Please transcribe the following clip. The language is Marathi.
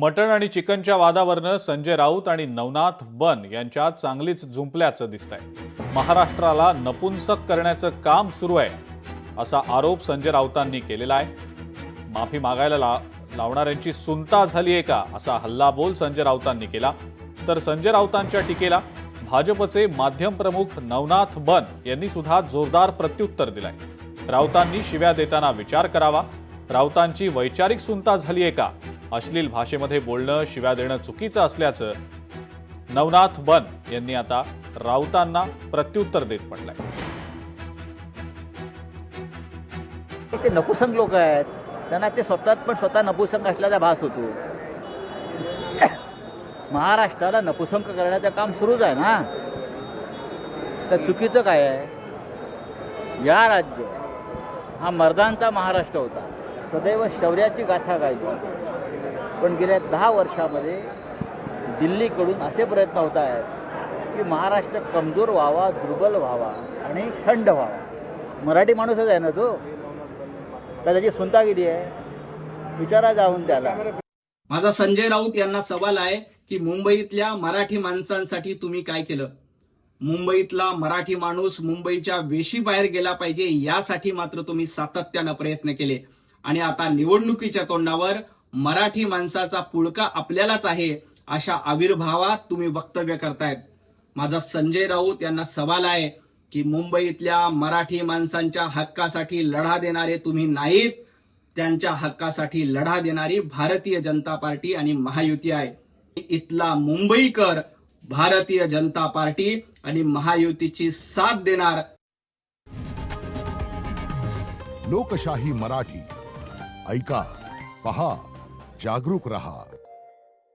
मटण आणि चिकनच्या वादावरनं संजय राऊत आणि नवनाथ बन यांच्यात चांगलीच जुंपल्याचं दिसतंय. महाराष्ट्राला नपुंसक करण्याचं काम सुरू आहे असा आरोप संजय राऊतांनी केलेला आहे. माफी मागायला लावणाऱ्यांची सुनता झाली आहे का असा हल्लाबोल संजय राऊतांनी केला. तर संजय राऊतांच्या टीकेला भाजपचे माध्यम प्रमुख नवनाथ बन यांनी सुद्धा जोरदार प्रत्युत्तर दिलंय. राऊतांनी शिव्या देताना विचार करावा. राऊतांची वैचारिक सुनता झाली आहे का? अश्लील भाषेमध्ये बोलणं, शिव्या देणं चुकीचं असल्याचं नवनाथ बन यांनी आता राऊतांना प्रत्युत्तर देत म्हटलंय. ते नपुसंग लोक आहेत, त्यांना ते स्वतः नपुसंग असल्याचा भास होतो. महाराष्ट्राला नपुसंग करण्याचं काम सुरूच आहे ना, तर चुकीचं काय आहे? या राज्य हा मर्दांचा महाराष्ट्र होता, सदैव शौर्याची गाथा गायची. पण गेल्या 10 वर्षामध्ये दिल्लीकडून असे प्रयत्न होत आहेत की महाराष्ट्र कमजोर व्हावा, दुर्बल व्हावा आणि शंड व्हावा. मराठी माणूसच आहे ना तो, तर त्याची सुनता किती आहे विचारा जाऊन त्याला. माझा संजय राऊत यांना सवाल आहे की मुंबईतल्या मराठी माणसांसाठी तुम्ही काय केलं? मुंबईतला मराठी माणूस मुंबईच्या वेशीबाहेर गेला पाहिजे यासाठी मात्र तुम्ही सातत्यानं प्रयत्न केले आणि आता निवडणुकीच्या तोंडावर मराठी माणसाचा पुळका आपल्यालाच आहे अशा आविर्भावात तुम्ही वक्तव्य करतायत. माझा संजय राऊत यांना सवाल आहे की मुंबईतल्या मराठी माणसांच्या हक्कासाठी लढा देणारे तुम्ही नाहीत, त्यांच्या हक्कासाठी लढा देणारी भारतीय जनता पार्टी आणि महायुती आहे. इथला मुंबईकर भारतीय जनता पार्टी आणि महायुतीची साथ देणार. लोकशाही मराठी ऐका, पहा, जागरूक रहा.